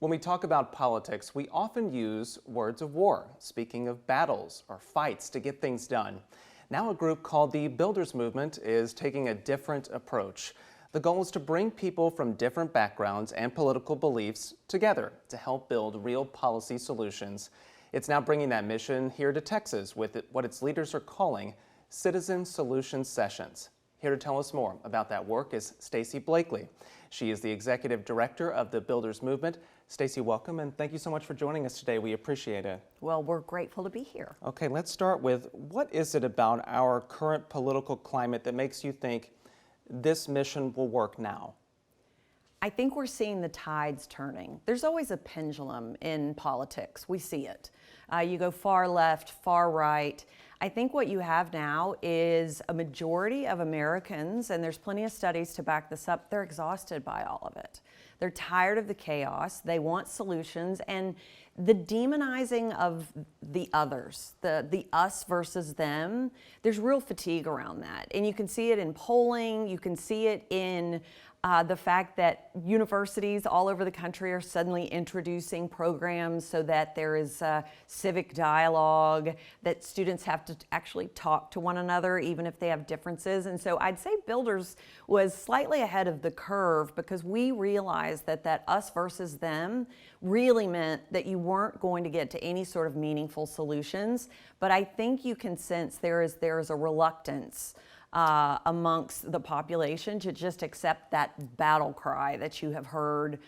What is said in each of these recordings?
When we talk about politics, we often use words of war, speaking of battles or fights to get things done. Now a group called the Builders Movement is taking a different approach. The goal is to bring people from different backgrounds and political beliefs together to help build real policy solutions. It's now bringing that mission here to Texas with what its leaders are calling Citizen Solution Sessions. Here to tell us more about that work is Stacey Blakely. She is the executive director of the Builders Movement. Stacey, welcome, and thank you so much for joining us today. We appreciate it. Well, we're grateful to be here. Okay, let's start with, what is it about our current political climate that makes you think this mission will work now? I think we're seeing the tides turning. There's always a pendulum in politics. We see it. You go far left, far right. I think what you have now is a majority of Americans, and there's plenty of studies to back this up, they're exhausted by all of it. They're tired of the chaos. They want solutions, and the demonizing of the others, the us versus them, there's real fatigue around that. And you can see it in polling, you can see it in the fact that universities all over the country are suddenly introducing programs so that there is civic dialogue, that students have to actually talk to one another even if they have differences. And so I'd say Builders was slightly ahead of the curve because we realized that us versus them really meant that you weren't going to get to any sort of meaningful solutions. But I think you can sense there is a reluctance amongst the population to just accept that battle cry that you have heard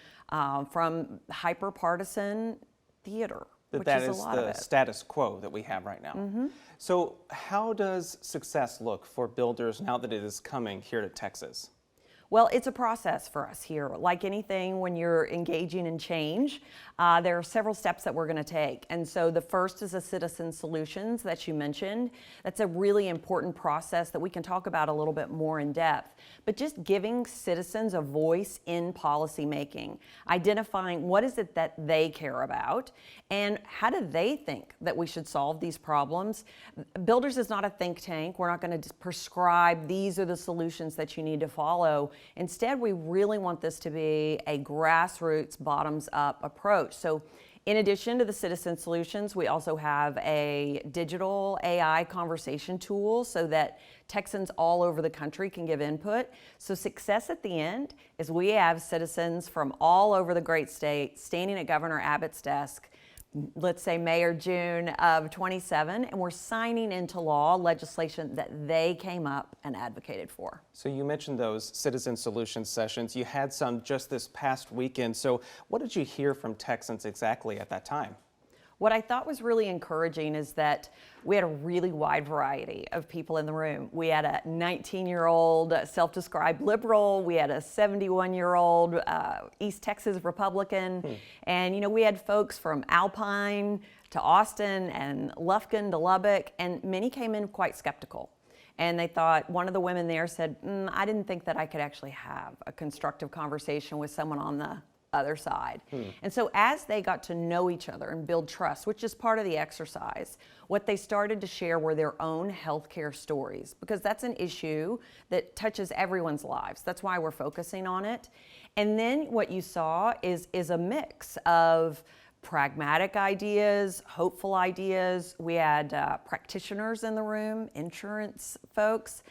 from hyper-partisan theater, which that is a is lot of the it. status quo that we have right now. Mm-hmm. So how does success look for Builders now that it is coming here to Texas? Well, it's a process for us here. Like anything, when you're engaging in change, there are several steps that we're going to take. And so the first is a citizen solutions that you mentioned. That's a really important process that we can talk about a little bit more in depth. But just giving citizens a voice in policy making, identifying what is it that they care about, and how do they think that we should solve these problems. Builders is not a think tank. We're not going to prescribe these are the solutions that you need to follow. Instead, we really want this to be a grassroots, bottoms-up approach. So in addition to the citizen solutions, we also have a digital AI conversation tool so that Texans all over the country can give input. So success at the end is we have citizens from all over the great state standing at Governor Abbott's desk, let's say May or June of 27, and we're signing into law legislation that they came up and advocated for. So you mentioned those citizen solutions sessions. You had some just this past weekend. So what did you hear from Texans exactly at that time? What I thought was really encouraging is that we had a really wide variety of people in the room. We had a 19-year-old self-described liberal. We had a 71-year-old East Texas Republican. And, you know, we had folks from Alpine to Austin and Lufkin to Lubbock, and many came in quite skeptical. And they thought, one of the women there said, I didn't think that I could actually have a constructive conversation with someone on the other side. And so as they got to know each other and build trust, which is part of the exercise, what they started to share were their own healthcare stories, because that's an issue that touches everyone's lives. That's why we're focusing on it. And then what you saw is a mix of pragmatic ideas, hopeful ideas. We had practitioners in the room, insurance folks.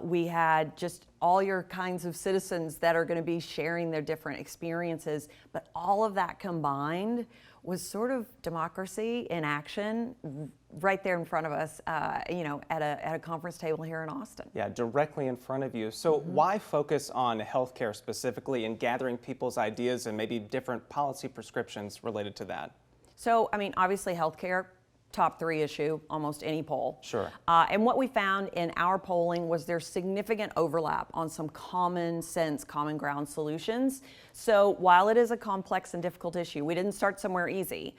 We had just all your kinds of citizens that are going to be sharing their different experiences, but all of that combined was sort of democracy in action right there in front of us, you know, at a conference table here in Austin. Yeah, directly in front of you. So why focus on healthcare specifically and gathering people's ideas and maybe different policy prescriptions related to that? So, I mean, obviously healthcare, top 3 issue, almost any poll. Sure. And what we found in our polling was there's significant overlap on some common sense, common ground solutions. So while it is a complex and difficult issue, we didn't start somewhere easy.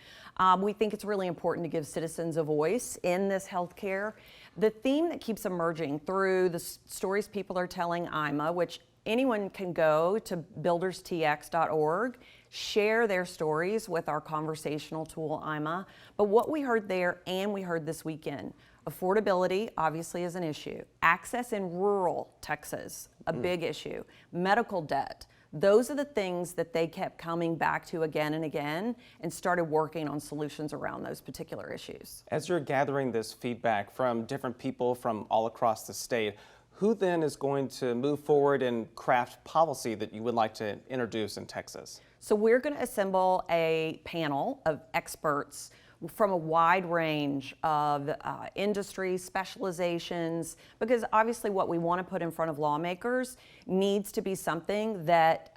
We think it's really important to give citizens a voice in this healthcare. The theme that keeps emerging through the stories people are telling IMA, which anyone can go to builderstx.org, share their stories with our conversational tool, IMA. But what we heard there and we heard this weekend, affordability obviously is an issue. Access in rural Texas, a big issue. Medical debt, Those are the things that they kept coming back to again and again and started working on solutions around those particular issues. As you're gathering this feedback from different people from all across the state, who then is going to move forward and craft policy that you would like to introduce in Texas? So we're going to assemble a panel of experts from a wide range of industry specializations, because obviously what we want to put in front of lawmakers needs to be something that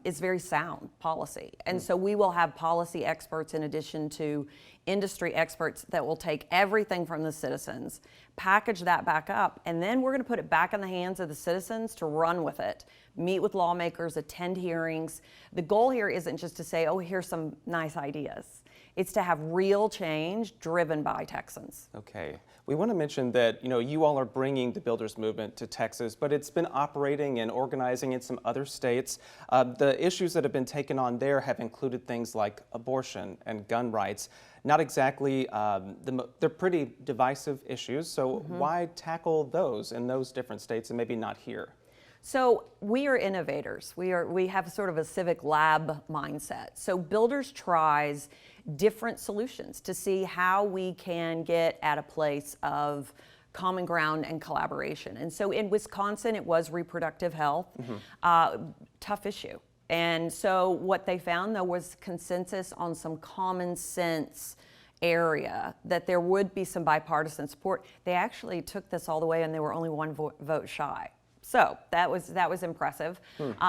is very sound policy. And so we will have policy experts in addition to industry experts that will take everything from the citizens, package that back up, and then we're going to put it back in the hands of the citizens to run with it, meet with lawmakers, attend hearings. The goal here isn't just to say, oh, here's some nice ideas. It's to have real change driven by Texans. Okay. We want to mention that, you all are bringing the builders movement to Texas, but it's been operating and organizing in some other states. The issues that have been taken on there have included things like abortion and gun rights. Not exactly, they're pretty divisive issues, so why tackle those in those different states and maybe not here? So we are innovators. We have sort of a civic lab mindset. So Builders tries different solutions to see how we can get at a place of common ground and collaboration. And so in Wisconsin, it was reproductive health, tough issue. And so what they found, though, was consensus on some common sense area that there would be some bipartisan support. They actually took this all the way, and they were only one vote shy. So that was impressive.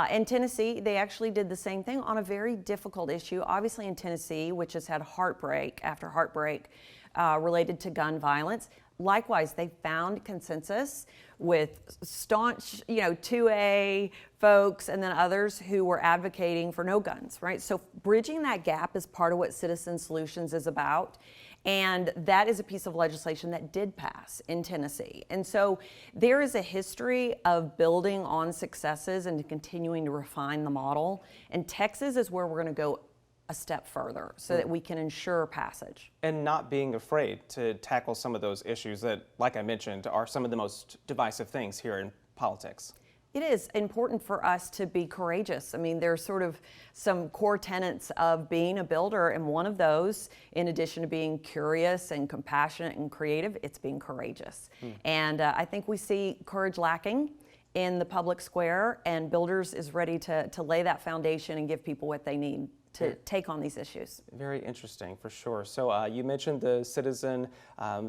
In Tennessee, they actually did the same thing on a very difficult issue. Obviously in Tennessee, which has had heartbreak after heartbreak related to gun violence. Likewise, they found consensus with staunch, 2A folks and then others who were advocating for no guns, right? So bridging that gap is part of what Citizen Solutions is about. And that is a piece of legislation that did pass in Tennessee. And so there is a history of building on successes and continuing to refine the model. And Texas is where we're going to go a step further so that we can ensure passage. And not being afraid to tackle some of those issues that, like I mentioned, are some of the most divisive things here in politics. It is important for us to be courageous. I mean, there's sort of some core tenets of being a builder, and one of those, in addition to being curious and compassionate and creative, it's being courageous. And I think we see courage lacking in the public square, and Builders is ready to lay that foundation and give people what they need to take on these issues. Very interesting, for sure. So you mentioned the citizen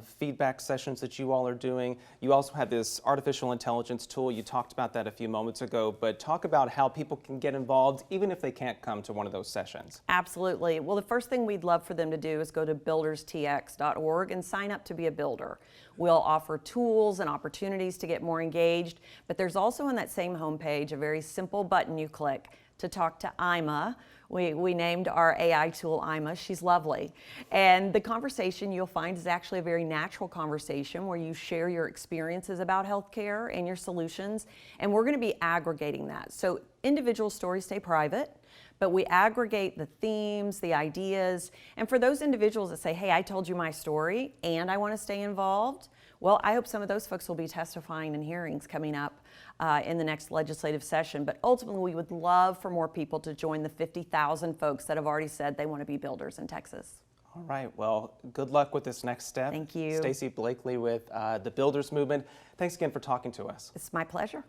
feedback sessions that you all are doing. You also have this artificial intelligence tool. You talked about that a few moments ago, but talk about how people can get involved even if they can't come to one of those sessions. Absolutely. Well, the first thing we'd love for them to do is go to builderstx.org and sign up to be a builder. We'll offer tools and opportunities to get more engaged, but there's also on that same homepage a very simple button you click to talk to Ima. We named our AI tool Ima. She's lovely. And the conversation you'll find is actually a very natural conversation where you share your experiences about healthcare and your solutions. And we're going to be aggregating that. So individual stories stay private, but we aggregate the themes, the ideas. And for those individuals that say, hey, I told you my story and I want to stay involved, well, I hope some of those folks will be testifying in hearings coming up in the next legislative session. But ultimately, we would love for more people to join the 50,000 folks that have already said they want to be builders in Texas. All right. Well, good luck with this next step. Thank you. Stacey Blakely with the Builders Movement. Thanks again for talking to us. It's my pleasure.